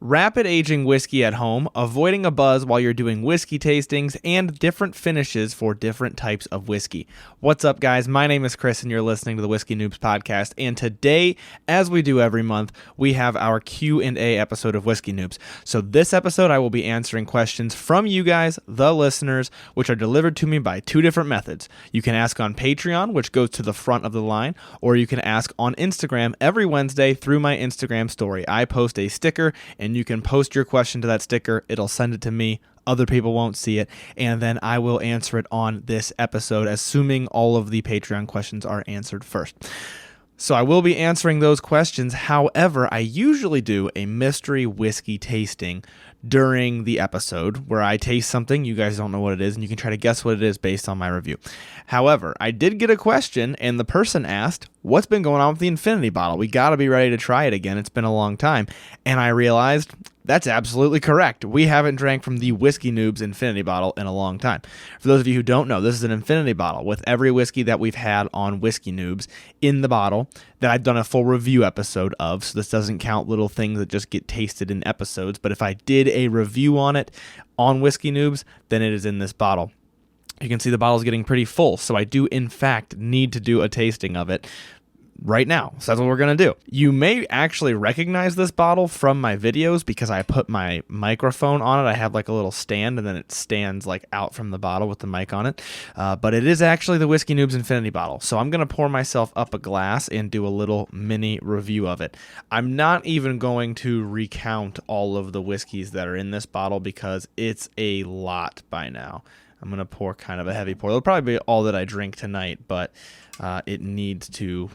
Rapid aging whiskey at home, avoiding a buzz while you're doing whiskey tastings, and different finishes for different types of whiskey. What's up, guys? My name is Chris, and you're listening to the Whiskey Noobs podcast. And today, as we do every month, we have our Q&A episode of Whiskey Noobs. So this episode, I will be answering questions from you guys, the listeners, which are delivered to me by two different methods. You can ask on Patreon, which goes to the front of the line, or you can ask on Instagram every Wednesday through my Instagram story. I post a sticker, and you can post your question to that sticker. It'll send it to me. Other people won't see it. And then I will answer it on this episode, assuming all of the Patreon questions are answered first. So I will be answering those questions. However, I usually do a mystery whiskey tasting during the episode where I taste something. You guys don't know what it is, and you can try to guess what it is based on my review. However, I did get a question, and the person asked, what's been going on with the Infinity bottle? We got to be ready to try it again. It's been a long time. And I realized that's absolutely correct. We haven't drank from the Whiskey Noobs Infinity bottle in a long time. For those of you who don't know, this is an Infinity bottle with every whiskey that we've had on Whiskey Noobs in the bottle that I've done a full review episode of. So this doesn't count little things that just get tasted in episodes. But if I did a review on it on Whiskey Noobs, then it is in this bottle. You can see the bottle's getting pretty full. So I do, in fact, need to do a tasting of it right now. So that's what we're going to do. You may actually recognize this bottle from my videos because I put my microphone on it. I have like a little stand, and then it stands like out from the bottle with the mic on it. But it is actually the Whiskey Noobs Infinity bottle. So I'm going to pour myself up a glass and do a little mini review of it. I'm not even going to recount all of the whiskeys that are in this bottle because it's a lot by now. I'm going to pour kind of a heavy pour. It'll probably be all that I drink tonight, but I need to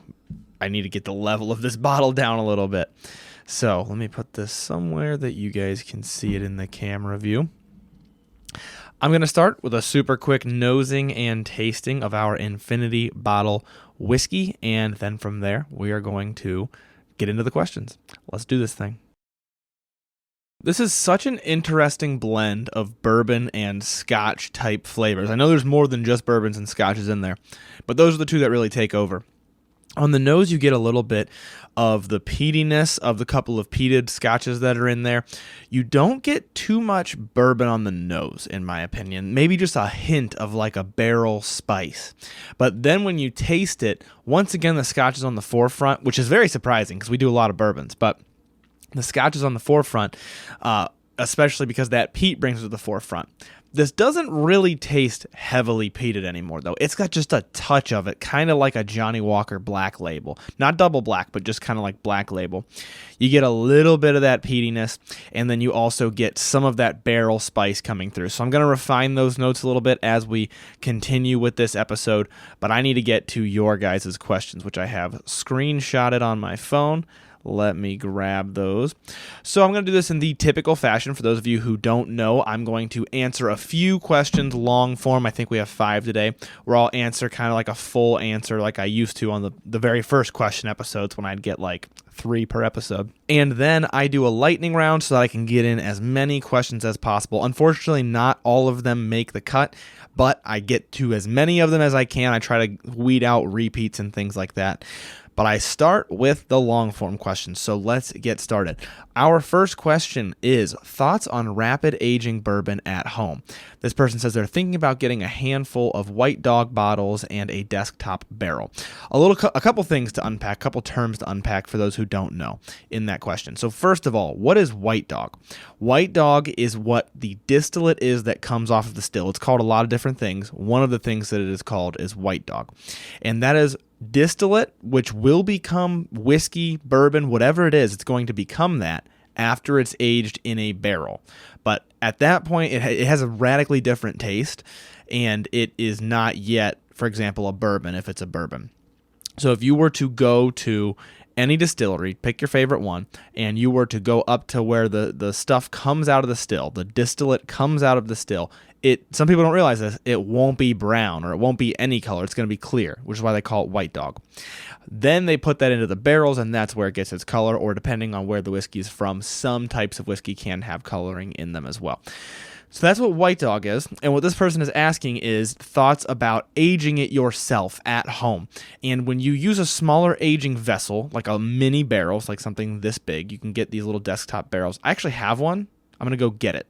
get the level of this bottle down a little bit. So let me put this somewhere that you guys can see it in the camera view. I'm going to start with a super quick nosing and tasting of our Infinity bottle whiskey, and then from there, we are going to get into the questions. Let's do this thing. This is such an interesting blend of bourbon and scotch type flavors. I know there's more than just bourbons and scotches in there, but those are the two that really take over. On the nose, you get a little bit of the peatiness of the couple of peated scotches that are in there. You don't get too much bourbon on the nose, in my opinion. Maybe just a hint of like a barrel spice. But then when you taste it, once again, the scotch is on the forefront, which is very surprising because we do a lot of bourbons, but the scotch is on the forefront, especially because that peat brings it to the forefront. This doesn't really taste heavily peated anymore, though. It's got just a touch of it, kind of like a Johnny Walker Black Label. Not double black, but just kind of like Black Label. You get a little bit of that peatiness, and then you also get some of that barrel spice coming through. So I'm going to refine those notes a little bit as we continue with this episode, but I need to get to your guys' questions, which I have screenshotted on my phone. Let me grab those. So I'm going to do this in the typical fashion. For those of you who don't know, I'm going to answer a few questions long form. I think we have 5 today, where I'll answer kind of like a full answer like I used to on the very first question episodes when I'd get like 3 per episode. And then I do a lightning round so that I can get in as many questions as possible. Unfortunately, not all of them make the cut, but I get to as many of them as I can. I try to weed out repeats and things like that. But I start with the long form questions, so let's get started. Our first question is thoughts on rapid aging bourbon at home. This person says they're thinking about getting a handful of White Dog bottles and a desktop barrel. A couple things to unpack, a couple terms to unpack for those who don't know in that question. So first of all, what is White Dog? White Dog is what the distillate is that comes off of the still. It's called a lot of different things. One of the things that it is called is White Dog, and that is distillate, which will become whiskey, bourbon, whatever it is, it's going to become that after it's aged in a barrel. But at that point, it has a radically different taste, and it is not yet, for example, a bourbon if it's a bourbon. So if you were to go to any distillery, pick your favorite one, and you were to go up to where the stuff comes out of the still, the distillate comes out of the still, some people don't realize this, it won't be brown or it won't be any color. It's going to be clear, which is why they call it White Dog. Then they put that into the barrels, and that's where it gets its color, or depending on where the whiskey is from, some types of whiskey can have coloring in them as well. So that's what White Dog is. And what this person is asking is thoughts about aging it yourself at home. And when you use a smaller aging vessel, like a mini barrel, like something this big, you can get these little desktop barrels. I actually have one. I'm going to go get it.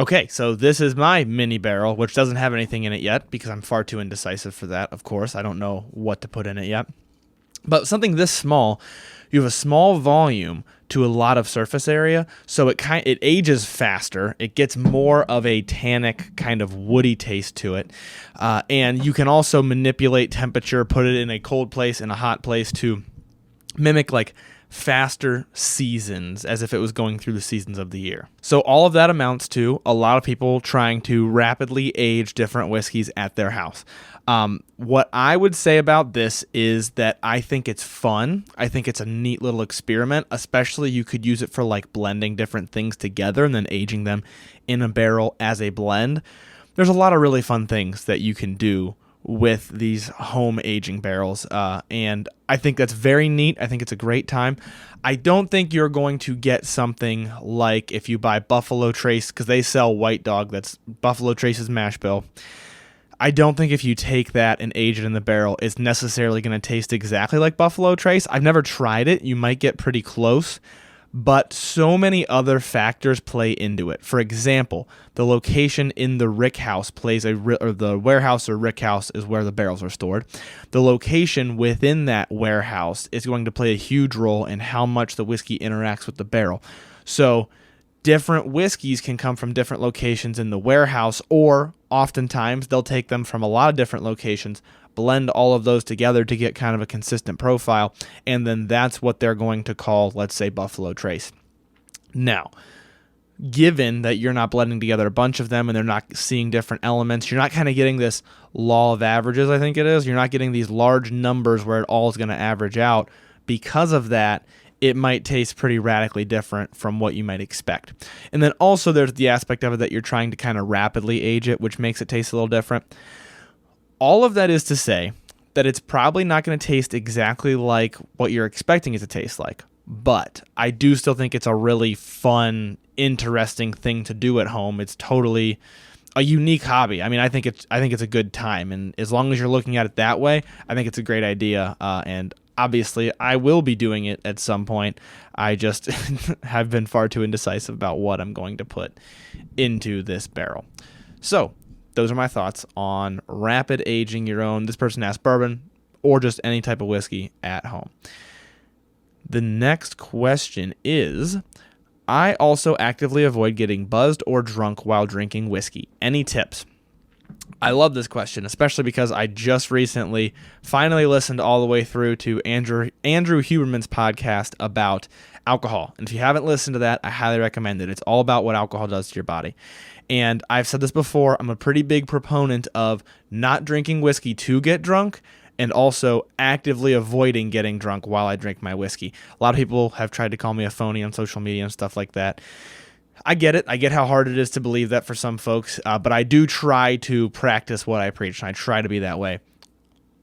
Okay, so this is my mini barrel, which doesn't have anything in it yet because I'm far too indecisive for that, of course. I don't know what to put in it yet. But something this small, you have a small volume to a lot of surface area, so it ages faster. It gets more of a tannic kind of woody taste to it. And you can also manipulate temperature, put it in a cold place and a hot place to mimic like faster seasons, as if it was going through the seasons of the year. So all of that amounts to a lot of people trying to rapidly age different whiskeys at their house. What I would say about this is that I think it's fun. I think it's a neat little experiment, especially you could use it for like blending different things together and then aging them in a barrel as a blend. There's a lot of really fun things that you can do with these home aging barrels. And I think that's very neat. I think it's a great time. I don't think you're going to get something like if you buy Buffalo Trace, because they sell White Dog, that's Buffalo Trace's mash bill. I don't think if you take that and age it in the barrel, it's necessarily going to taste exactly like Buffalo Trace. I've never tried it. You might get pretty close, but so many other factors play into it. For example, the location in the rick house or the warehouse or rick house is where the barrels are stored. The location within that warehouse is going to play a huge role in how much the whiskey interacts with the barrel. So different whiskeys can come from different locations in the warehouse, or oftentimes they'll take them from a lot of different locations, blend all of those together to get kind of a consistent profile, and then that's what they're going to call, let's say, Buffalo Trace. Now, given that you're not blending together a bunch of them and they're not seeing different elements, you're not kind of getting this law of averages, I think it is. You're not getting these large numbers where it all is going to average out. Because of that, it might taste pretty radically different from what you might expect. And then also there's the aspect of it that you're trying to kind of rapidly age it, which makes it taste a little different. All of that is to say that it's probably not going to taste exactly like what you're expecting it to taste like. But I do still think it's a really fun, interesting thing to do at home. It's totally a unique hobby. I mean, I think it's a good time. And as long as you're looking at it that way, I think it's a great idea. And obviously, I will be doing it at some point. I just have been far too indecisive about what I'm going to put into this barrel. So those are my thoughts on rapid aging your own. This person asked bourbon or just any type of whiskey at home. The next question is, I also actively avoid getting buzzed or drunk while drinking whiskey. Any tips? I love this question, especially because I just recently finally listened all the way through to Andrew Huberman's podcast about alcohol. And if you haven't listened to that, I highly recommend it. It's all about what alcohol does to your body. And I've said this before, I'm a pretty big proponent of not drinking whiskey to get drunk and also actively avoiding getting drunk while I drink my whiskey. A lot of people have tried to call me a phony on social media and stuff like that. I get it. I get how hard it is to believe that for some folks, but I do try to practice what I preach, and I try to be that way.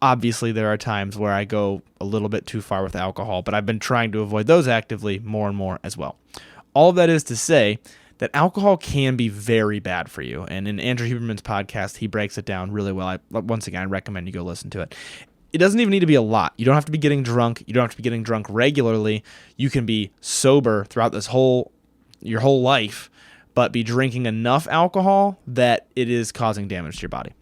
Obviously, there are times where I go a little bit too far with alcohol, but I've been trying to avoid those actively more and more as well. All of that is to say that alcohol can be very bad for you, and in Andrew Huberman's podcast, he breaks it down really well. Once again, I recommend you go listen to it. It doesn't even need to be a lot. You don't have to be getting drunk. You don't have to be getting drunk regularly. You can be sober throughout your whole life, but be drinking enough alcohol that it is causing damage to your body.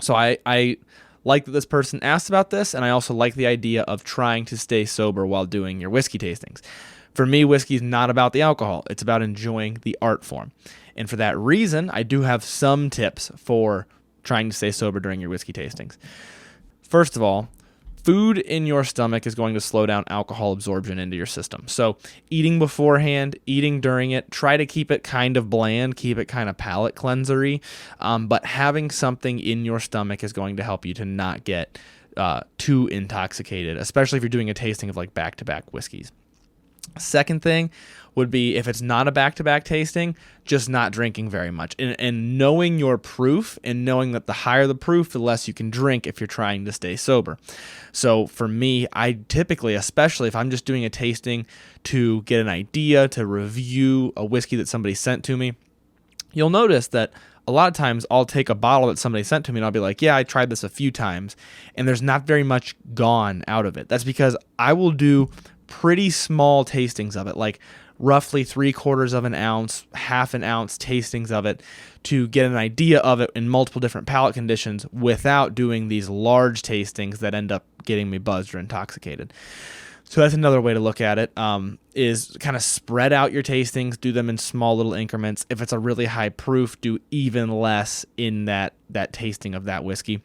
So I like that this person asked about this, and I also like the idea of trying to stay sober while doing your whiskey tastings. For me, whiskey is not about the alcohol. It's about enjoying the art form. And for that reason, I do have some tips for trying to stay sober during your whiskey tastings. First of all, food in your stomach is going to slow down alcohol absorption into your system. So eating beforehand, eating during it, try to keep it kind of bland, keep it kind of palate cleansery. But having something in your stomach is going to help you to not get too intoxicated, especially if you're doing a tasting of like back-to-back whiskeys. Second thing would be, if it's not a back-to-back tasting, just not drinking very much. And knowing your proof, and knowing that the higher the proof, the less you can drink if you're trying to stay sober. So for me, I typically, especially if I'm just doing a tasting to get an idea, to review a whiskey that somebody sent to me, you'll notice that a lot of times I'll take a bottle that somebody sent to me and I'll be like, yeah, I tried this a few times, and there's not very much gone out of it. That's because I will do pretty small tastings of it, like roughly 3/4 of an ounce, half an ounce tastings of it, to get an idea of it in multiple different palate conditions without doing these large tastings that end up getting me buzzed or intoxicated. So that's another way to look at it, is kind of spread out your tastings, do them in small little increments. If it's a really high proof, do even less in that tasting of that whiskey.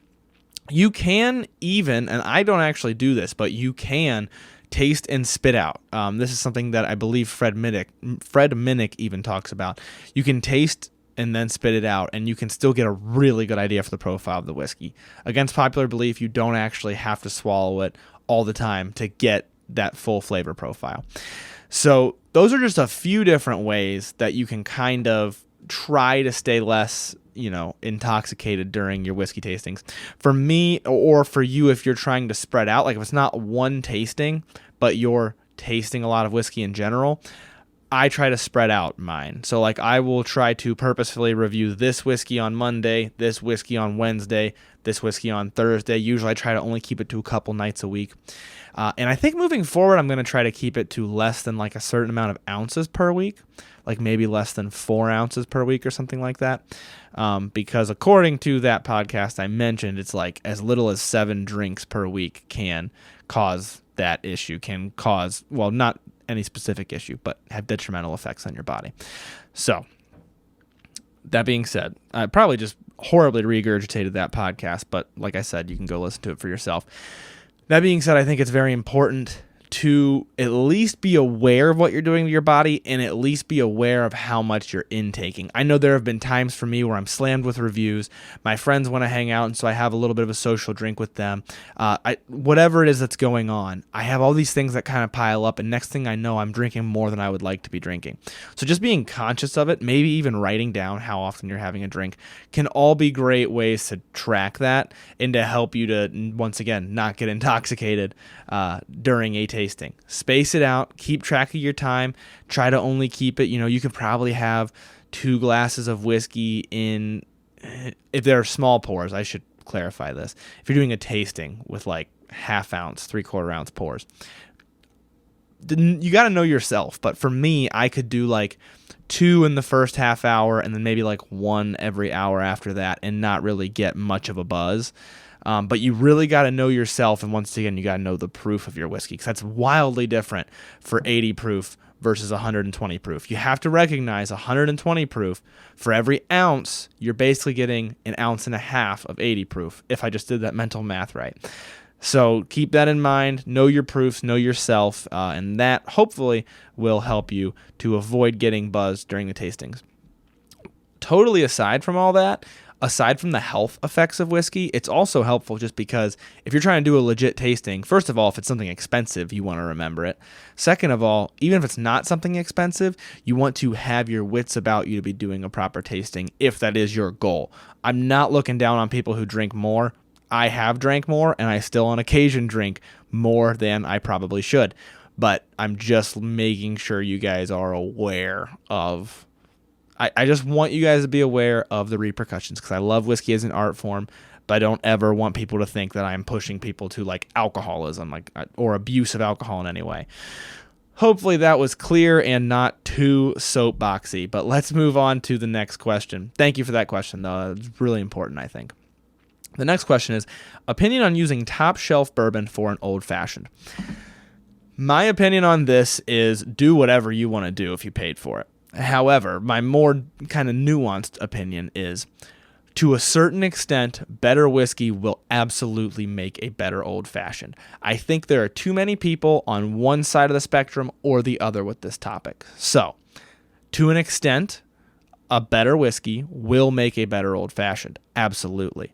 You can even, and I don't actually do this, but you can taste and spit out. This is something that I believe Fred Minnick even talks about. You can taste and then spit it out, and you can still get a really good idea for the profile of the whiskey. Against popular belief, you don't actually have to swallow it all the time to get that full flavor profile. So those are just a few different ways that you can kind of try to stay less, intoxicated during your whiskey tastings. For me, or for you, if you're trying to spread out, like if it's not one tasting, but you're tasting a lot of whiskey in general, I try to spread out mine. So like I will try to purposefully review this whiskey on Monday, this whiskey on Wednesday, this whiskey on Thursday. Usually I try to only keep it to a couple nights a week. And I think moving forward, I'm going to try to keep it to less than like a certain amount of ounces per week, like maybe less than 4 ounces per week or something like that. Because according to that podcast I mentioned, it's like as little as 7 drinks per week can cause that issue, can cause, well, not any specific issue, but have detrimental effects on your body. So that being said, I probably just horribly regurgitated that podcast, but like I said, you can go listen to it for yourself. That being said, I think it's very important to at least be aware of what you're doing to your body, and at least be aware of how much you're intaking. I know there have been times for me where I'm slammed with reviews. My friends want to hang out, and so I have a little bit of a social drink with them. Whatever it is that's going on, I have all these things that kind of pile up, and next thing I know, I'm drinking more than I would like to be drinking. So just being conscious of it, maybe even writing down how often you're having a drink, can all be great ways to track that and to help you to, once again, not get intoxicated during a tasting. Space it out, keep track of your time, try to only keep it, you could probably have 2 glasses of whiskey in, if they're small pours, I should clarify this. If you're doing a tasting with like half ounce, 3/4 ounce pours, you got to know yourself. But for me, I could do like 2 in the first half hour and then maybe like 1 every hour after that and not really get much of a buzz. But you really got to know yourself, and once again, you got to know the proof of your whiskey, because that's wildly different for 80 proof versus 120 proof. You have to recognize 120 proof, for every ounce, you're basically getting 1.5 ounces of 80 proof, if I just did that mental math right. So keep that in mind, know your proofs, know yourself, and that hopefully will help you to avoid getting buzzed during the tastings. Totally aside from all that, aside from the health effects of whiskey, it's also helpful just because if you're trying to do a legit tasting, first of all, if it's something expensive, you want to remember it. Second of all, even if it's not something expensive, you want to have your wits about you to be doing a proper tasting if that is your goal. I'm not looking down on people who drink more. I have drank more, and I still on occasion drink more than I probably should. But I'm just making sure you guys are aware of, I just want you guys to be aware of the repercussions, because I love whiskey as an art form, but I don't ever want people to think that I'm pushing people to like alcoholism, or abuse of alcohol in any way. Hopefully that was clear and not too soapboxy, but let's move on to the next question. Thank you for that question, though. It's really important, I think. The next question is, opinion on using top shelf bourbon for an old fashioned. My opinion on this is do whatever you want to do if you paid for it. However, my more kind of nuanced opinion is, to a certain extent, better whiskey will absolutely make a better old-fashioned. I think there are too many people on one side of the spectrum or the other with this topic. So, to an extent, a better whiskey will make a better old-fashioned. Absolutely.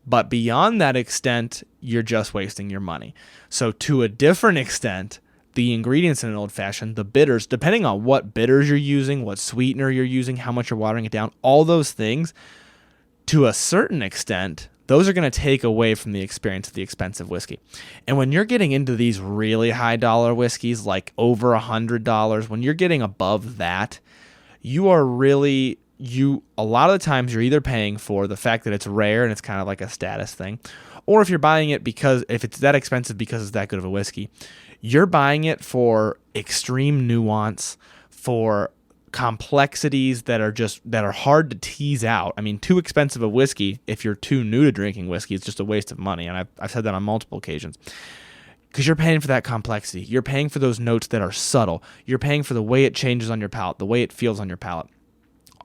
But beyond that extent, you're just wasting your money. So, to a different extent, the ingredients in an old fashioned, the bitters, depending on what bitters you're using, what sweetener you're using, how much you're watering it down, all those things, to a certain extent, those are going to take away from the experience of the expensive whiskey. And when you're getting into these really high dollar whiskeys, like over $100, when you're getting above that, a lot of the times you're either paying for the fact that it's rare and it's kind of like a status thing, or if you're buying it because if it's that expensive because it's that good of a whiskey, you're buying it for extreme nuance, for complexities that are hard to tease out. I mean, too expensive a whiskey, if you're too new to drinking whiskey, it's just a waste of money. And I've said that on multiple occasions. Because you're paying for that complexity. You're paying for those notes that are subtle. You're paying for the way it changes on your palate, the way it feels on your palate.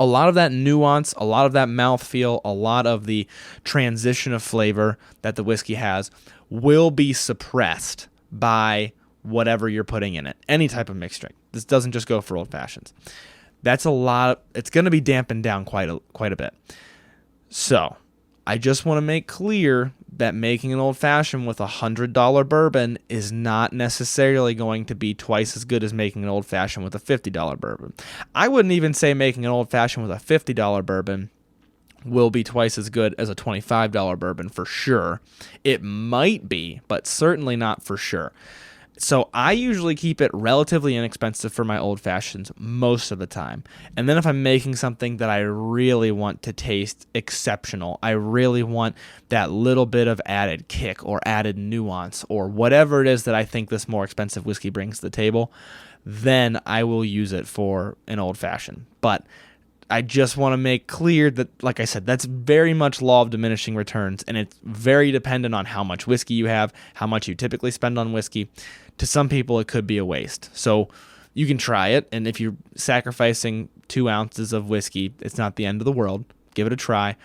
A lot of that nuance, a lot of that mouthfeel, a lot of the transition of flavor that the whiskey has will be suppressed by whatever you're putting in it. Any type of mixed drink. This doesn't just go for old fashions. That's a lot. It's going to be dampened down quite a bit. So I just want to make clear that making an old fashioned with $100 bourbon is not necessarily going to be twice as good as making an old fashioned with a $50 bourbon. I wouldn't even say making an old fashioned with a $50 bourbon will be twice as good as a $25 bourbon for sure. It might be, but certainly not for sure. So I usually keep it relatively inexpensive for my old fashions most of the time. And then if I'm making something that I really want to taste exceptional, I really want that little bit of added kick or added nuance or whatever it is that I think this more expensive whiskey brings to the table, then I will use it for an old fashioned. But I just want to make clear that, like I said, that's very much law of diminishing returns, and it's very dependent on how much whiskey you have, how much you typically spend on whiskey. To some people, it could be a waste. So you can try it, and if you're sacrificing 2 ounces of whiskey, it's not the end of the world. Give it a try,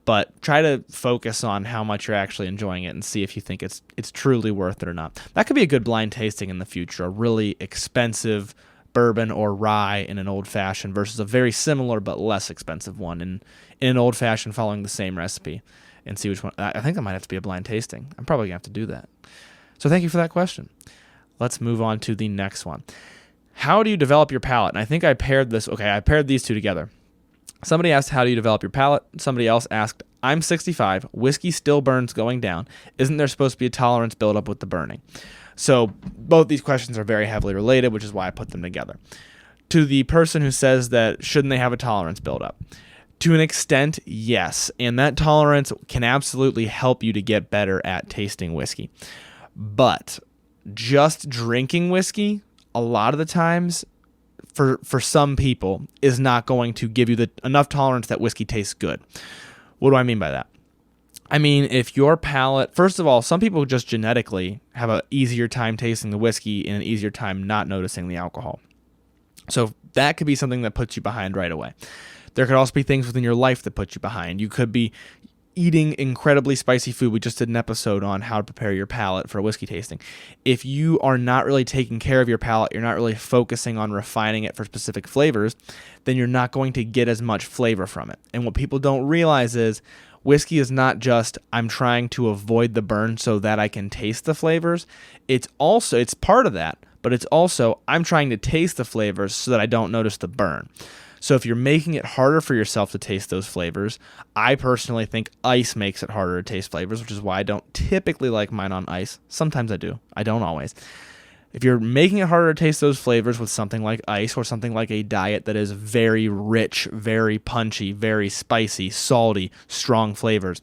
but try to focus on how much you're actually enjoying it and see if you think it's truly worth it or not. That could be a good blind tasting in the future, a really expensive bourbon or rye in an old fashioned versus a very similar but less expensive one in an old fashioned following the same recipe, and see which one. I think that might have to be a blind tasting. I'm probably gonna have to do that. So thank you for that question. Let's move on to the next one. How do you develop your palate? And I think I paired these two together. Somebody asked, how do you develop your palate? Somebody else asked, I'm 65, whiskey still burns going down. Isn't there supposed to be a tolerance build up with the burning? So both these questions are very heavily related, which is why I put them together. To the person who says that shouldn't they have a tolerance build up? To an extent, yes. And that tolerance can absolutely help you to get better at tasting whiskey. But just drinking whiskey, a lot of the times, for some people, is not going to give you enough tolerance that whiskey tastes good. What do I mean by that? I mean, if your palate, first of all, some people just genetically have an easier time tasting the whiskey and an easier time not noticing the alcohol. So that could be something that puts you behind right away. There could also be things within your life that put you behind. You could be eating incredibly spicy food. We just did an episode on how to prepare your palate for whiskey tasting. If you are not really taking care of your palate, you're not really focusing on refining it for specific flavors, then you're not going to get as much flavor from it. And what people don't realize is whiskey is not just, I'm trying to avoid the burn so that I can taste the flavors. It's part of that, but it's also, I'm trying to taste the flavors so that I don't notice the burn. So if you're making it harder for yourself to taste those flavors, I personally think ice makes it harder to taste flavors, which is why I don't typically like mine on ice. Sometimes I do. I don't always. If you're making it harder to taste those flavors with something like ice or something like a diet that is very rich, very punchy, very spicy, salty, strong flavors,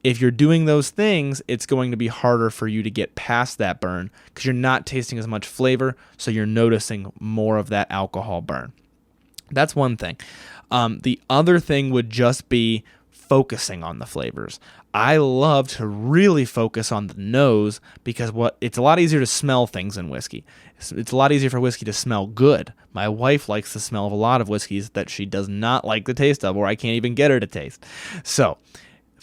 if you're doing those things, it's going to be harder for you to get past that burn because you're not tasting as much flavor, so you're noticing more of that alcohol burn. That's one thing. The other thing would just be focusing on the flavors. I love to really focus on the nose because it's a lot easier to smell things in whiskey. It's a lot easier for whiskey to smell good. My wife likes the smell of a lot of whiskeys that she does not like the taste of, or I can't even get her to taste. So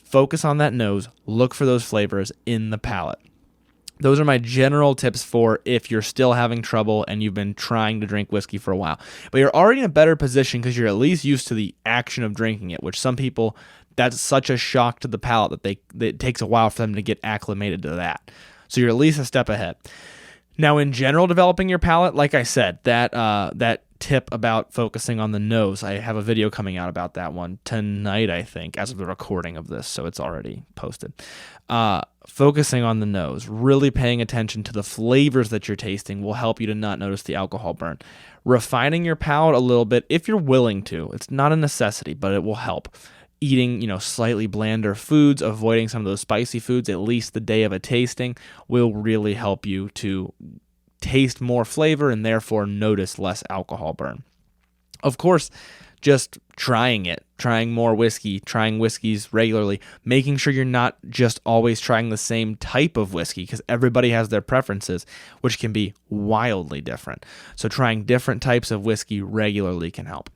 focus on that nose. Look for those flavors in the palate. Those are my general tips for if you're still having trouble and you've been trying to drink whiskey for a while. But you're already in a better position because you're at least used to the action of drinking it, which some people, that's such a shock to the palate that it takes a while for them to get acclimated to that. So you're at least a step ahead. Now, in general, developing your palate, like I said, that tip about focusing on the nose, I have a video coming out about that one tonight, I think, as of the recording of this, so it's already posted. Focusing on the nose, really paying attention to the flavors that you're tasting will help you to not notice the alcohol burn. Refining your palate a little bit, if you're willing to. It's not a necessity, but it will help. Eating, slightly blander foods, avoiding some of those spicy foods, at least the day of a tasting, will really help you to taste more flavor and therefore notice less alcohol burn. Of course, just trying more whiskey, trying whiskeys regularly, making sure you're not just always trying the same type of whiskey, because everybody has their preferences, which can be wildly different. So trying different types of whiskey regularly can help.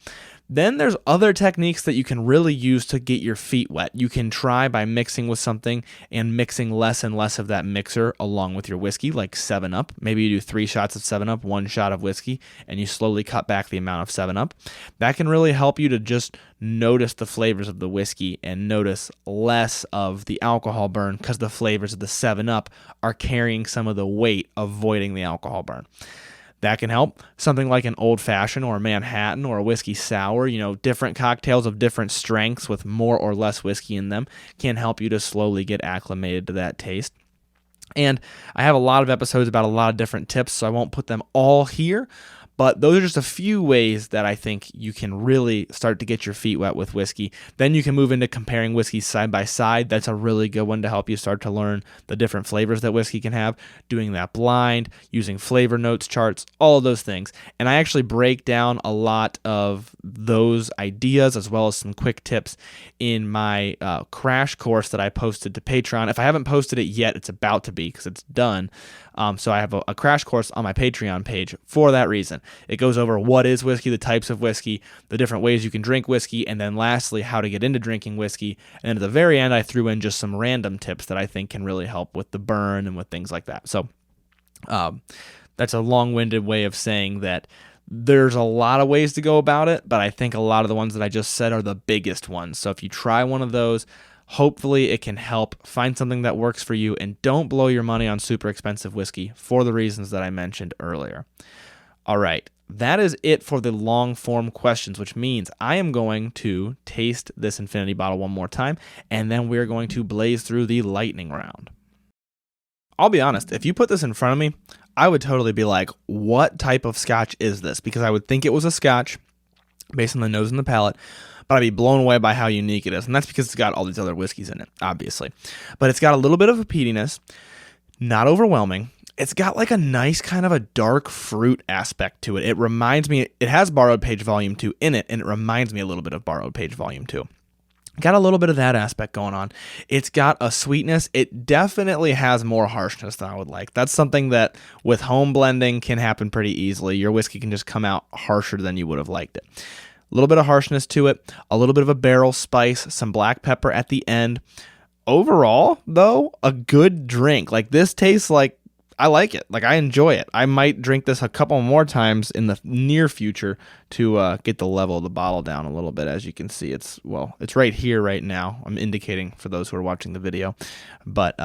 Then there's other techniques that you can really use to get your feet wet. You can try by mixing with something and mixing less and less of that mixer along with your whiskey, like 7-Up. Maybe you do 3 shots of 7-Up, 1 shot of whiskey, and you slowly cut back the amount of 7-Up. That can really help you to just notice the flavors of the whiskey and notice less of the alcohol burn, because the flavors of the 7-Up are carrying some of the weight, avoiding the alcohol burn. That can help. Something like an old fashioned or a Manhattan or a whiskey sour, different cocktails of different strengths with more or less whiskey in them can help you to slowly get acclimated to that taste. And I have a lot of episodes about a lot of different tips, so I won't put them all here. But those are just a few ways that I think you can really start to get your feet wet with whiskey. Then you can move into comparing whiskeys side by side. That's a really good one to help you start to learn the different flavors that whiskey can have. Doing that blind, using flavor notes charts, all of those things. And I actually break down a lot of those ideas as well as some quick tips in my crash course that I posted to Patreon. If I haven't posted it yet, it's about to be because it's done. So I have a crash course on my Patreon page for that reason. It goes over what is whiskey, the types of whiskey, the different ways you can drink whiskey, and then lastly, how to get into drinking whiskey. And then at the very end, I threw in just some random tips that I think can really help with the burn and with things like that. So that's a long-winded way of saying that there's a lot of ways to go about it, but I think a lot of the ones that I just said are the biggest ones. So if you try one of those, hopefully it can help. Find something that works for you, and don't blow your money on super expensive whiskey for the reasons that I mentioned earlier. All right, that is it for the long form questions, which means I am going to taste this Infinity bottle one more time, and then we're going to blaze through the lightning round. I'll be honest, if you put this in front of me, I would totally be like, what type of scotch is this? Because I would think it was a scotch based on the nose and the palate, but I'd be blown away by how unique it is. And that's because it's got all these other whiskeys in it, obviously. But it's got a little bit of a peatiness, not overwhelming. It's got like a nice kind of a dark fruit aspect to it. It reminds me, it has Borrowed Page Volume 2 in it, and it reminds me a little bit of Borrowed Page Volume 2. Got a little bit of that aspect going on. It's got a sweetness. It definitely has more harshness than I would like. That's something that with home blending can happen pretty easily. Your whiskey can just come out harsher than you would have liked it. A little bit of harshness to it, a little bit of a barrel spice, some black pepper at the end. Overall, though, a good drink. Like, this tastes like, I like it. Like, I enjoy it. I might drink this a couple more times in the near future to get the level of the bottle down a little bit. As you can see, it's right here right now. I'm indicating for those who are watching the video, but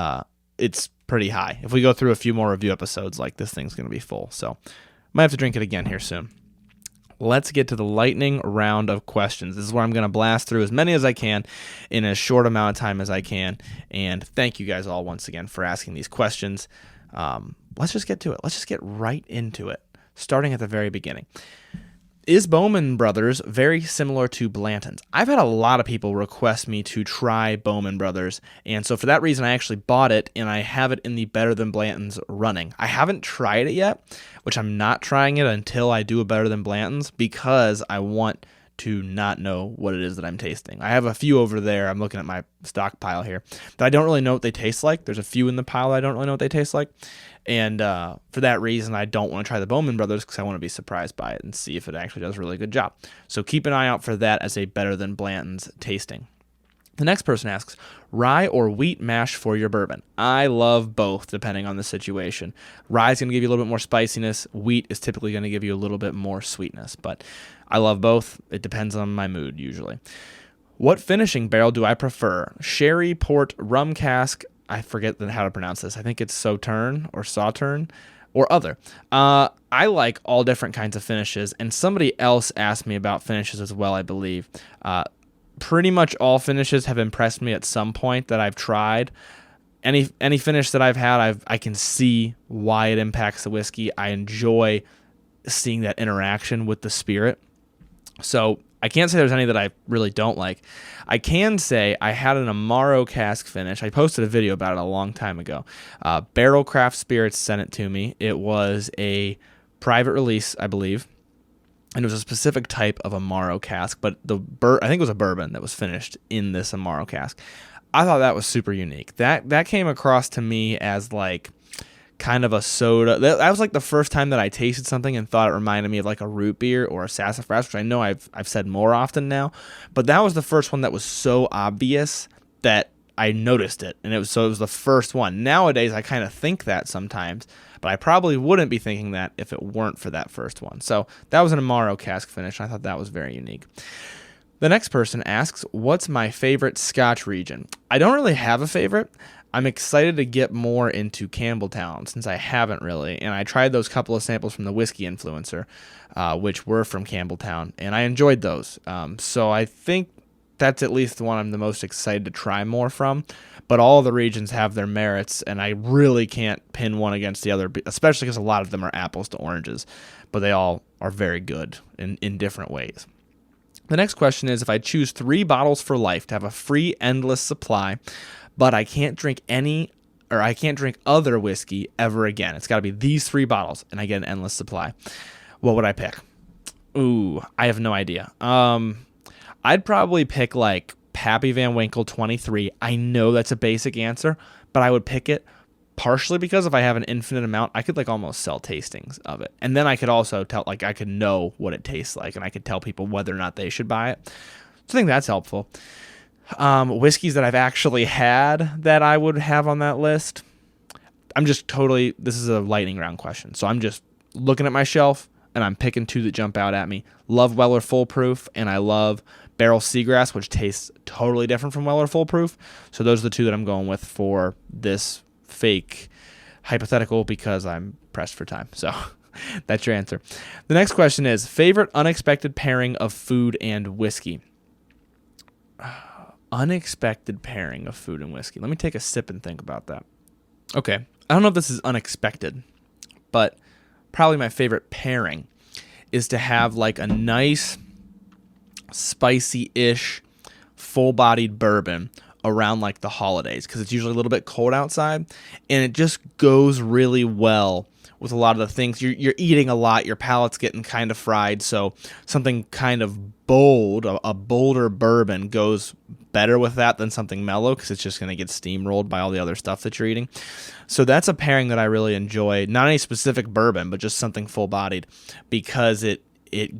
it's pretty high. If we go through a few more review episodes, like, this thing's going to be full. So might have to drink it again here soon. Let's get to the lightning round of questions. This is where I'm going to blast through as many as I can in as short amount of time as I can. And thank you guys all once again for asking these questions. Let's just get to it. Let's just get right into it, starting at the very beginning. Is Bowman Brothers very similar to Blanton's? I've had a lot of people request me to try Bowman Brothers, and so for that reason, I actually bought it, and I have it in the Better Than Blanton's running. I haven't tried it yet, which I'm not trying it until I do a Better Than Blanton's, because I want to not know what it is that I'm tasting. I have a few over there. I'm looking at my stockpile here that I don't really know what they taste like. There's a few in the pile I don't really know what they taste like. And for that reason, I don't want to try the Bowman Brothers because I want to be surprised by it and see if it actually does a really good job. So keep an eye out for that as a Better Than Blanton's tasting. The next person asks, rye or wheat mash for your bourbon? I love both depending on the situation. Rye is going to give you a little bit more spiciness. Wheat is typically going to give you a little bit more sweetness, but I love both. It depends on my mood usually. What finishing barrel do I prefer? Sherry, port, rum cask. I forget how to pronounce this. I think it's Sauterne or Sauterne. or other. I like all different kinds of finishes, and somebody else asked me about finishes as well, I believe. Pretty much all finishes have impressed me at some point that I've tried. Any finish that I've had, I can see why it impacts the whiskey. I enjoy seeing that interaction with the spirit. So I can't say there's any that I really don't like. I can say I had an Amaro cask finish. I posted a video about it a long time ago. Barrel Craft Spirits sent it to me. It was a private release, I believe, and it was a specific type of Amaro cask, but I think it was a bourbon that was finished in this Amaro cask. I thought that was super unique. That came across to me as like kind of a soda. That was like the first time that I tasted something and thought it reminded me of like a root beer or a sassafras, which I know I've said more often now. But that was the first one that was so obvious that I noticed it, and it was the first one. Nowadays, I kind of think that sometimes, but I probably wouldn't be thinking that if it weren't for that first one. So that was an Amaro cask finish. I thought that was very unique. The next person asks, what's my favorite Scotch region? I don't really have a favorite. I'm excited to get more into Campbelltown since I haven't really, and I tried those couple of samples from the Whiskey Influencer, which were from Campbelltown, and I enjoyed those. So I think that's at least the one I'm the most excited to try more from, but all the regions have their merits, and I really can't pin one against the other, especially because a lot of them are apples to oranges, but they all are very good in different ways. The next question is, if I choose 3 bottles for life to have a free endless supply, but I can't drink other whiskey ever again. It's got to be these 3 bottles, and I get an endless supply. What would I pick? Ooh, I have no idea. I'd probably pick like Pappy Van Winkle 23. I know that's a basic answer, but I would pick it partially because if I have an infinite amount, I could like almost sell tastings of it. And then I could also tell, like I could know what it tastes like, and I could tell people whether or not they should buy it. So I think that's helpful. Whiskeys that I've actually had that I would have on that list. This is a lightning round question. So I'm just looking at my shelf and I'm picking 2 that jump out at me. Love Weller Full Proof, and I love Barrel Seagrass, which tastes totally different from Weller Full Proof. So those are the 2 that I'm going with for this fake hypothetical because I'm pressed for time. So that's your answer. The next question is, favorite unexpected pairing of food and whiskey? Unexpected pairing of food and whiskey. Let me take a sip and think about that. Okay. I don't know if this is unexpected, but probably my favorite pairing is to have like a nice, spicy-ish, full-bodied bourbon around like the holidays, because it's usually a little bit cold outside, and it just goes really well with a lot of the things. You're eating a lot, your palate's getting kind of fried, so something kind of bold, a bolder bourbon goes better with that than something mellow, because it's just going to get steamrolled by all the other stuff that you're eating. So that's a pairing that I really enjoy. Not any specific bourbon, but just something full-bodied, because it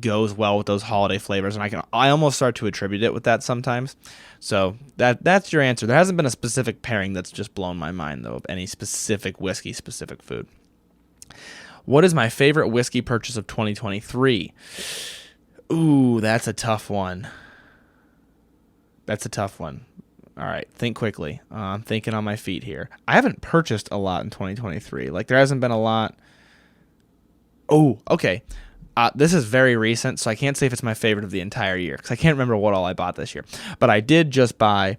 goes well with those holiday flavors, and I almost start to attribute it with that sometimes. So that's your answer. There hasn't been a specific pairing that's just blown my mind, though, of any specific whiskey, specific food. What is my favorite whiskey purchase of 2023? Ooh, that's a tough one. All right, think quickly. I'm thinking on my feet here. I haven't purchased a lot in 2023. Like, there hasn't been a lot. Oh, okay. This is very recent, so I can't say if it's my favorite of the entire year, because I can't remember what all I bought this year. But I did just buy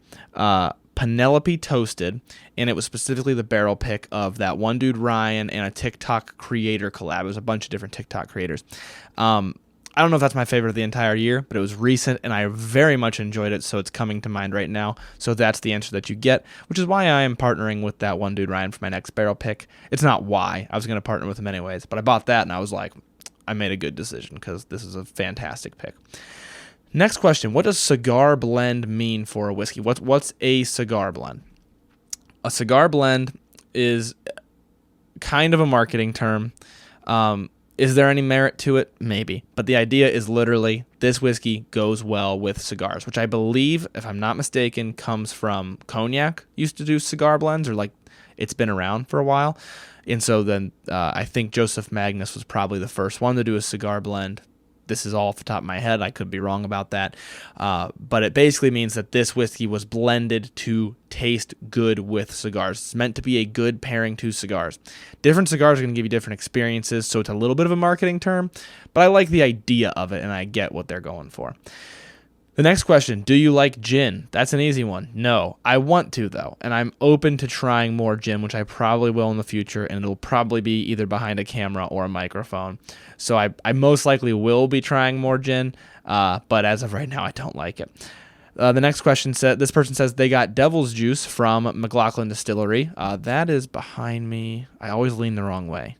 Penelope Toasted, and it was specifically the barrel pick of that one dude Ryan and a TikTok creator collab. It was a bunch of different TikTok creators. I don't know if that's my favorite of the entire year, but it was recent, and I very much enjoyed it, so it's coming to mind right now. So that's the answer that you get, which is why I am partnering with that one dude Ryan for my next barrel pick. It's not why. I was going to partner with him anyways, but I bought that, and I was like, I made a good decision because this is a fantastic pick. Next question, what does cigar blend mean for a whiskey? What's a cigar blend? A cigar blend is kind of a marketing term. Is there any merit to it? Maybe. But the idea is literally this whiskey goes well with cigars, which I believe, if I'm not mistaken, comes from Cognac. Used to do cigar blends, or like it's been around for a while. And so then I think Joseph Magnus was probably the first one to do a cigar blend. This is all off the top of my head. I could be wrong about that. But it basically means that this whiskey was blended to taste good with cigars. It's meant to be a good pairing to cigars. Different cigars are going to give you different experiences, so it's a little bit of a marketing term, but I like the idea of it, and I get what they're going for. The next question, do you like gin? That's an easy one. No, I want to though, and I'm open to trying more gin, which I probably will in the future, and it'll probably be either behind a camera or a microphone. So I most likely will be trying more gin, but as of right now, I don't like it. The next question said, this person says they got Devil's Juice from McLaughlin Distillery. That is behind me. I always lean the wrong way.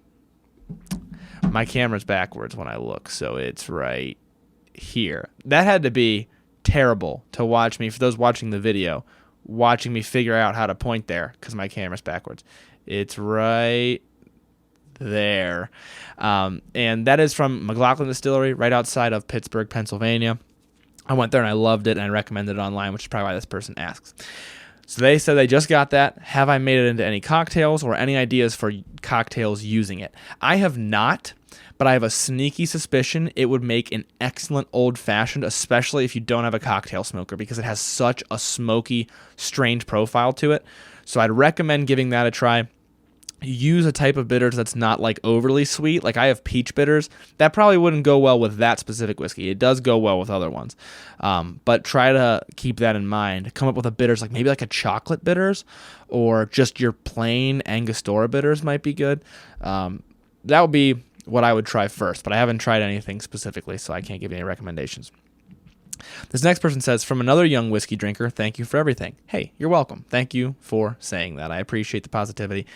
My camera's backwards when I look, so it's right here. That had to be terrible to watch me, for those watching the video, watching me figure out how to point there because my camera's backwards. It's right there. And that is from McLaughlin Distillery right outside of Pittsburgh, Pennsylvania. I went there and I loved it, and I recommended it online, which is probably why this person asks. So they said they just got that. Have I made it into any cocktails or any ideas for cocktails using it? I have not, but I have a sneaky suspicion it would make an excellent old-fashioned, especially if you don't have a cocktail smoker, because it has such a smoky, strange profile to it. So I'd recommend giving that a try. Use a type of bitters that's not like overly sweet. Like I have peach bitters. That probably wouldn't go well with that specific whiskey. It does go well with other ones. But try to keep that in mind. Come up with a bitters, like maybe like a chocolate bitters, or just your plain Angostura bitters might be good. That would be what I would try first, but I haven't tried anything specifically, so I can't give you any recommendations. This next person says, from another young whiskey drinker, thank you for everything. Hey, you're welcome. Thank you for saying that. I appreciate the positivity.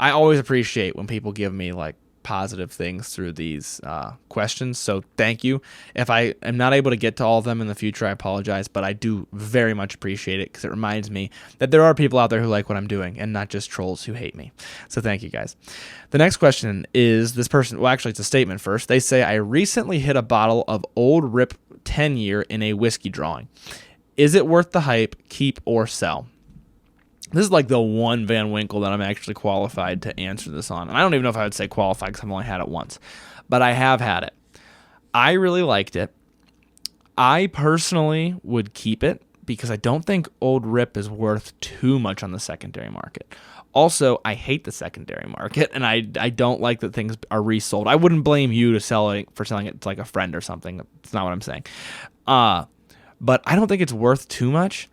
I always appreciate when people give me like positive things through these questions, so thank you. If I am not able to get to all of them in the future, I apologize, but I do very much appreciate it because it reminds me that there are people out there who like what I'm doing and not just trolls who hate me. So thank you guys. The next question is this person, well actually it's a statement first. They say, I recently hit a bottle of Old Rip 10-year in a whiskey drawing. Is it worth the hype, keep or sell? This is like the one Van Winkle that I'm actually qualified to answer this on. And I don't even know if I would say qualified because I've only had it once. But I have had it. I really liked it. I personally would keep it because I don't think Old Rip is worth too much on the secondary market. Also, I hate the secondary market, and I don't like that things are resold. I wouldn't blame you for selling it to like a friend or something. That's not what I'm saying. But I don't think it's worth too much.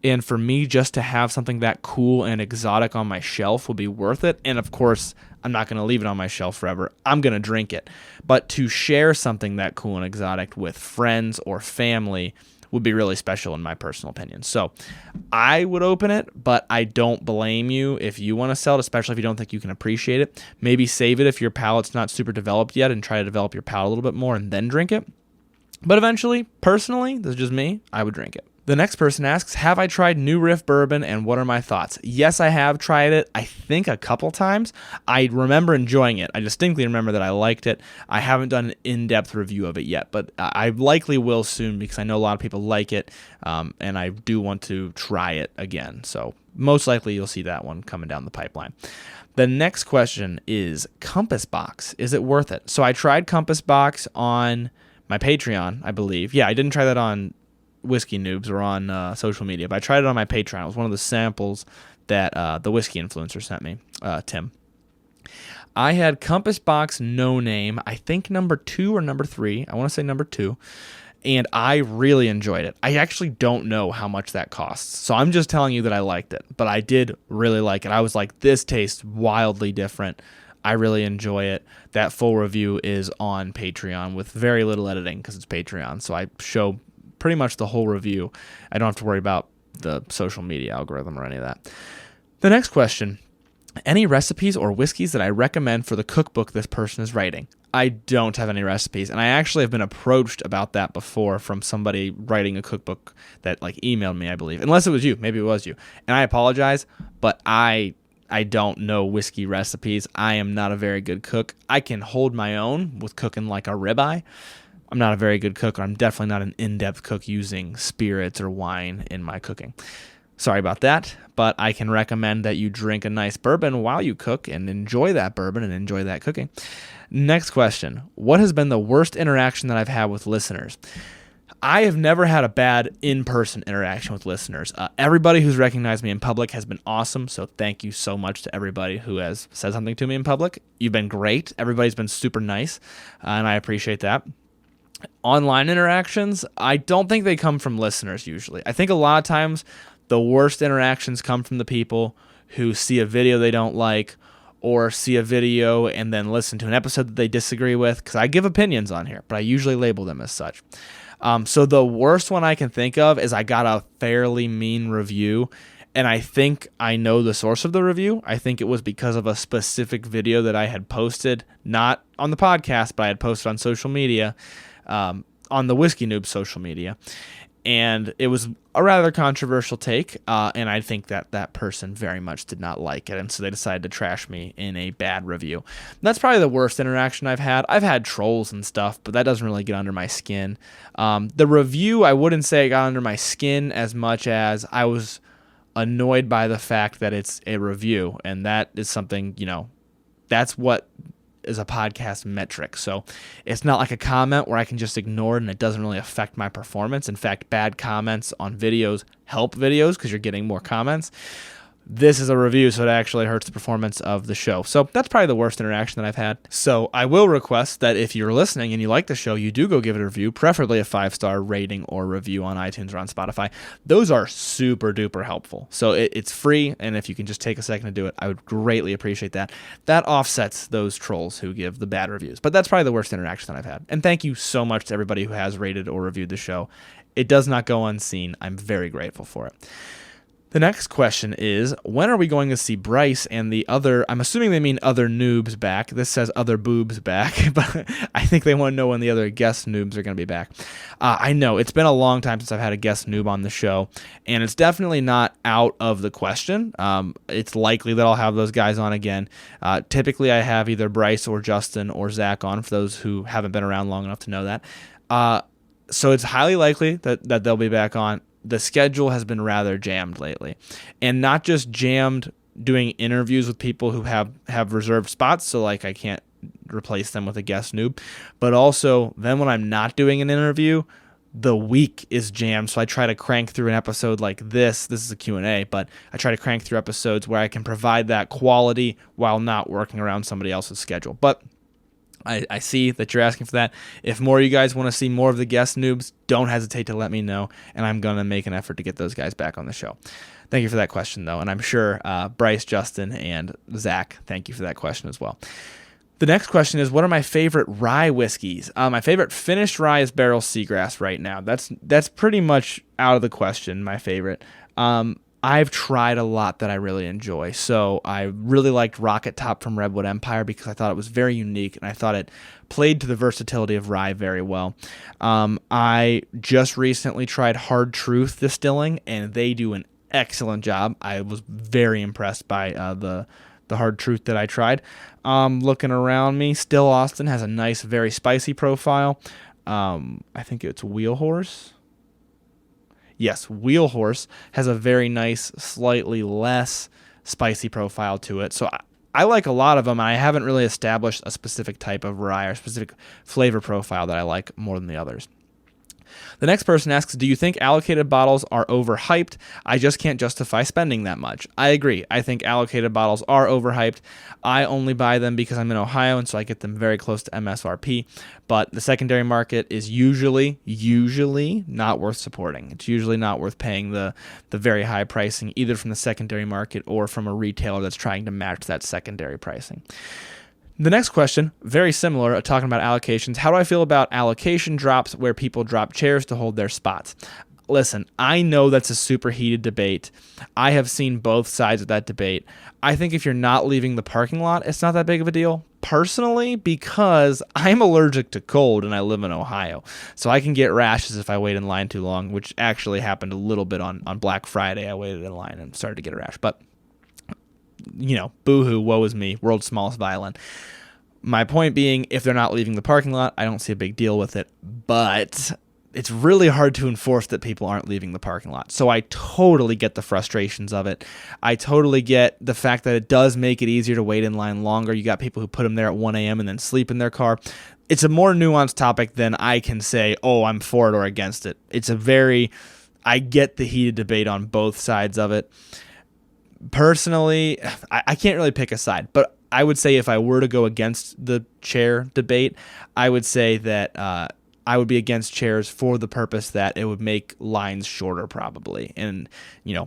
And for me, just to have something that cool and exotic on my shelf would be worth it. And of course, I'm not going to leave it on my shelf forever. I'm going to drink it. But to share something that cool and exotic with friends or family would be really special in my personal opinion. So I would open it, but I don't blame you if you want to sell it, especially if you don't think you can appreciate it. Maybe save it if your palate's not super developed yet and try to develop your palate a little bit more and then drink it. But eventually, personally, this is just me, I would drink it. The next person asks, have I tried New Riff Bourbon and what are my thoughts? Yes, I have tried it, I think a couple times. I remember enjoying it. I distinctly remember that I liked it. I haven't done an in-depth review of it yet, but I likely will soon because I know a lot of people like it, and I do want to try it again. So most likely you'll see that one coming down the pipeline. The next question is Compass Box. Is it worth it? So I tried Compass Box on my Patreon, I believe. Yeah, I didn't try that on Whiskey Noobs or on social media, but I tried it on my Patreon. It was one of the samples that the Whiskey Influencer sent me, Tim. I had Compass Box No Name, I think number 2 or number 3. I want to say number 2. And I really enjoyed it. I actually don't know how much that costs. So I'm just telling you that I liked it. But I did really like it. I was like, this tastes wildly different. I really enjoy it. That full review is on Patreon with very little editing because it's Patreon. So I show pretty much the whole review. I don't have to worry about the social media algorithm or any of that. The next question, any recipes or whiskeys that I recommend for the cookbook this person is writing? I don't have any recipes, and I actually have been approached about that before from somebody writing a cookbook that like emailed me, I believe. Unless it was you. Maybe it was you. And I apologize, but I don't know whiskey recipes. I am not a very good cook. I can hold my own with cooking like a ribeye. I'm not a very good cook. I'm definitely not an in-depth cook using spirits or wine in my cooking. Sorry about that, but I can recommend that you drink a nice bourbon while you cook and enjoy that bourbon and enjoy that cooking. Next question. What has been the worst interaction that I've had with listeners? I have never had a bad in-person interaction with listeners. Everybody who's recognized me in public has been awesome, so thank you so much to everybody who has said something to me in public. You've been great. Everybody's been super nice, and I appreciate that. Online interactions, I don't think they come from listeners usually. I think a lot of times the worst interactions come from the people who see a video they don't like or see a video and then listen to an episode that they disagree with, because I give opinions on here, but I usually label them as such. So the worst one I can think of is I got a fairly mean review, and I think I know the source of the review. I think it was because of a specific video that I had posted, not on the podcast, but I had posted on social media, on the Whiskey Noob social media. And it was a rather controversial take, and I think that that person very much did not like it, and so they decided to trash me in a bad review. That's probably the worst interaction I've had. I've had trolls and stuff, but that doesn't really get under my skin. The review, I wouldn't say it got under my skin as much as I was annoyed by the fact that it's a review, and that is something, that's what is a podcast metric. So it's not like a comment where I can just ignore it and it doesn't really affect my performance. In fact, bad comments on videos help videos because you're getting more comments. This is a review, so it actually hurts the performance of the show. So that's probably the worst interaction that I've had. So I will request that if you're listening and you like the show, you do go give it a review, preferably a 5-star rating or review on iTunes or on Spotify. Those are super duper helpful. So it's free, and if you can just take a second to do it, I would greatly appreciate that. That offsets those trolls who give the bad reviews. But that's probably the worst interaction that I've had. And thank you so much to everybody who has rated or reviewed the show. It does not go unseen. I'm very grateful for it. The next question is, when are we going to see Bryce and the other, I'm assuming they mean other noobs back. This says other boobs back, but I think they want to know when the other guest noobs are going to be back. I know, it's been a long time since I've had a guest noob on the show, and it's definitely not out of the question. It's likely that I'll have those guys on again. Typically, I have either Bryce or Justin or Zach on, for those who haven't been around long enough to know that. So it's highly likely that they'll be back on. The schedule has been rather jammed lately, and not just jammed doing interviews with people who have reserved spots, so like I can't replace them with a guest noob, but also then when I'm not doing an interview, the week is jammed, so I try to crank through an episode like this. This is a Q&A, but I try to crank through episodes where I can provide that quality while not working around somebody else's schedule. But I see that you're asking for that. If more of you guys want to see more of the guest noobs, don't hesitate to let me know, and I'm going to make an effort to get those guys back on the show. Thank you for that question, though, and I'm sure Bryce, Justin, and Zach, thank you for that question as well. The next question is, what are my favorite rye whiskeys? My favorite finished rye is Barrel Seagrass right now. That's pretty much out of the question, my favorite. I've tried a lot that I really enjoy. So I really liked Rocket Top from Redwood Empire because I thought it was very unique, and I thought it played to the versatility of rye very well. I just recently tried Hard Truth Distilling, and they do an excellent job. I was very impressed by the Hard Truth that I tried. Looking around me, Still Austin has a nice, very spicy profile. I think it's Wheel Horse. Yes, Wheel Horse has a very nice, slightly less spicy profile to it. So I like a lot of them. I haven't really established a specific type of rye or specific flavor profile that I like more than the others. The next person asks, do you think allocated bottles are overhyped? I just can't justify spending that much. I agree. I think allocated bottles are overhyped. I only buy them because I'm in Ohio, and so I get them very close to MSRP. But the secondary market is usually not worth supporting. It's usually not worth paying the very high pricing, either from the secondary market or from a retailer that's trying to match that secondary pricing. The next question, very similar, talking about allocations. How do I feel about allocation drops where people drop chairs to hold their spots? Listen, I know that's a super heated debate. I have seen both sides of that debate. I think if you're not leaving the parking lot, it's not that big of a deal. Personally, because I'm allergic to cold and I live in Ohio. So I can get rashes if I wait in line too long, which actually happened a little bit on Black Friday. I waited in line and started to get a rash. But boo-hoo, woe is me, world's smallest violin. My point being, if they're not leaving the parking lot, I don't see a big deal with it. But it's really hard to enforce that people aren't leaving the parking lot. So I totally get the frustrations of it. I totally get the fact that it does make it easier to wait in line longer. You got people who put them there at 1 a.m. and then sleep in their car. It's a more nuanced topic than I can say, oh, I'm for it or against it. I get the heated debate on both sides of it. Personally, I can't really pick a side, but I would say if I were to go against the chair debate, I would say that I would be against chairs for the purpose that it would make lines shorter probably. And,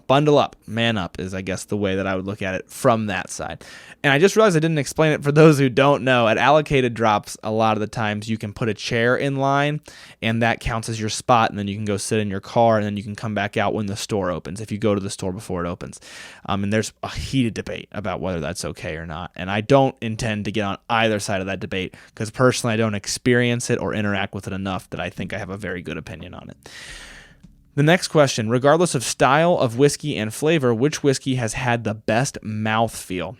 bundle up, man up is, I guess, the way that I would look at it from that side. And I just realized I didn't explain it for those who don't know. At allocated drops, a lot of the times you can put a chair in line and that counts as your spot. And then you can go sit in your car and then you can come back out when the store opens if you go to the store before it opens. And there's a heated debate about whether that's okay or not. And I don't intend to get on either side of that debate because personally I don't experience it or interact with it enough that I think I have a very good opinion on it. The next question, regardless of style of whiskey and flavor, which whiskey has had the best mouthfeel?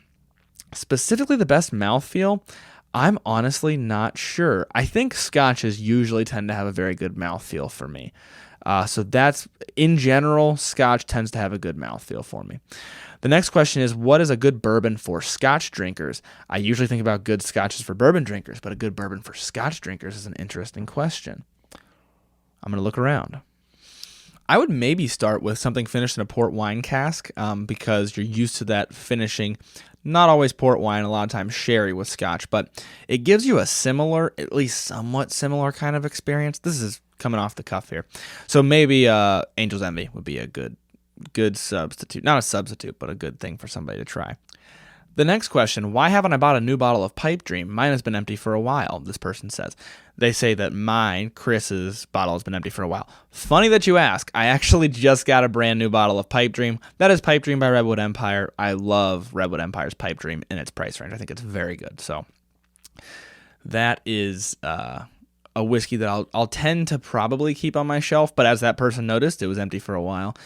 Specifically the best mouthfeel, I'm honestly not sure. I think scotches usually tend to have a very good mouthfeel for me. So that's, in general, scotch tends to have a good mouthfeel for me. The next question is, what is a good bourbon for scotch drinkers? I usually think about good scotches for bourbon drinkers, but a good bourbon for scotch drinkers is an interesting question. I'm going to look around. I would maybe start with something finished in a port wine cask because you're used to that finishing. Not always port wine, a lot of times sherry with scotch, but it gives you a similar, at least somewhat similar kind of experience. This is coming off the cuff here. So maybe Angel's Envy would be a good substitute. Not a substitute, but a good thing for somebody to try. The next question, why haven't I bought a new bottle of Pipe Dream? Mine has been empty for a while, this person says. They say that Chris's bottle has been empty for a while. Funny that you ask. I actually just got a brand new bottle of Pipe Dream. That is Pipe Dream by Redwood Empire. I love Redwood Empire's Pipe Dream in its price range. I think it's very good. So that is a whiskey that I'll tend to probably keep on my shelf, but as that person noticed, it was empty for a while.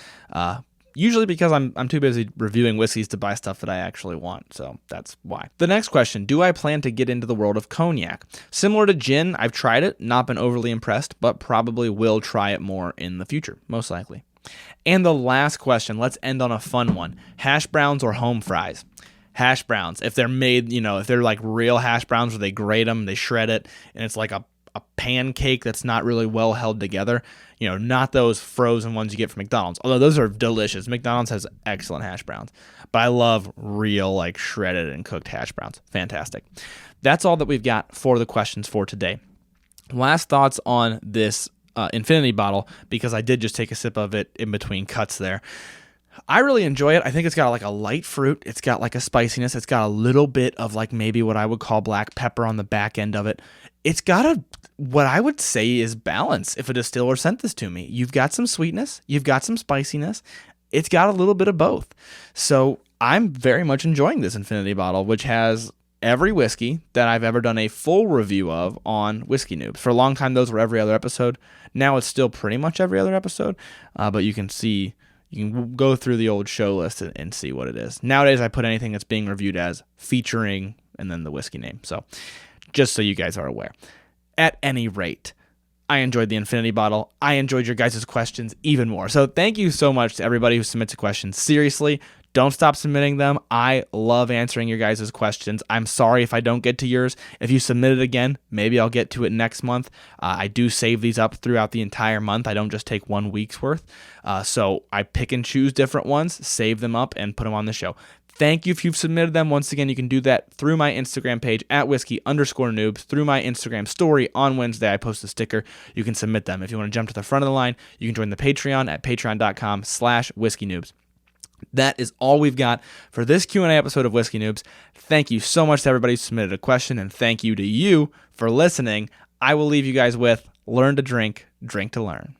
Usually because I'm too busy reviewing whiskeys to buy stuff that I actually want, so that's why. The next question, do I plan to get into the world of cognac? Similar to gin, I've tried it, not been overly impressed, but probably will try it more in the future, most likely. And the last question, let's end on a fun one. Hash browns or home fries? Hash browns, if they're made, if they're like real hash browns where they grate them, they shred it, and it's like a pancake that's not really well held together, not those frozen ones you get from McDonald's, although those are delicious. McDonald's has excellent hash browns, but I love real, like shredded and cooked hash browns. Fantastic. That's all that we've got for the questions for today. Last thoughts on this Infinity bottle, because I did just take a sip of it in between cuts there. I really enjoy it. I think it's got like a light fruit. It's got like a spiciness. It's got a little bit of like maybe what I would call black pepper on the back end of it. It's got what I would say is balance if a distiller sent this to me. You've got some sweetness. You've got some spiciness. It's got a little bit of both. So I'm very much enjoying this Infinity bottle, which has every whiskey that I've ever done a full review of on Whiskey Noobs. For a long time, those were every other episode. Now it's still pretty much every other episode, but you can go through the old show list and see what it is. Nowadays, I put anything that's being reviewed as featuring and then the whiskey name. So just so you guys are aware. At any rate, I enjoyed the Infinity bottle. I enjoyed your guys' questions even more. So thank you so much to everybody who submits a question. Seriously, don't stop submitting them. I love answering your guys' questions. I'm sorry if I don't get to yours. If you submit it again, maybe I'll get to it next month. I do save these up throughout the entire month. I don't just take 1 week's worth. So I pick and choose different ones, save them up, and put them on the show. Thank you if you've submitted them. Once again, you can do that through my Instagram page at whiskey_noobs, through my Instagram story on Wednesday. I post a sticker. You can submit them. If you want to jump to the front of the line, you can join the Patreon at patreon.com/whiskeynoobs. That is all we've got for this Q&A episode of Whiskey Noobs. Thank you so much to everybody who submitted a question, and thank you to you for listening. I will leave you guys with learn to drink, drink to learn.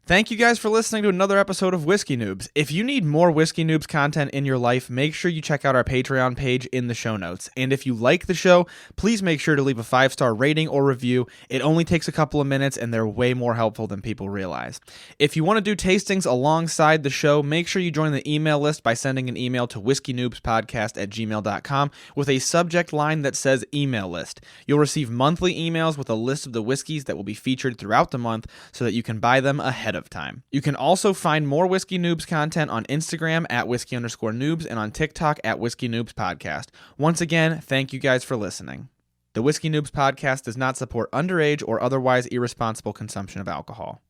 Thank you guys for listening to another episode of Whiskey Noobs. If you need more Whiskey Noobs content in your life, make sure you check out our Patreon page in the show notes. And if you like the show, please make sure to leave a 5-star rating or review. It only takes a couple of minutes and they're way more helpful than people realize. If you want to do tastings alongside the show, make sure you join the email list by sending an email to whiskeynoobspodcast@gmail.com with a subject line that says email list. You'll receive monthly emails with a list of the whiskeys that will be featured throughout the month so that you can buy them ahead of time. You can also find more Whiskey Noobs content on Instagram at @whiskey_noobs and on TikTok at Whiskey Noobs Podcast. Once again, thank you guys for listening. The Whiskey Noobs Podcast does not support underage or otherwise irresponsible consumption of alcohol.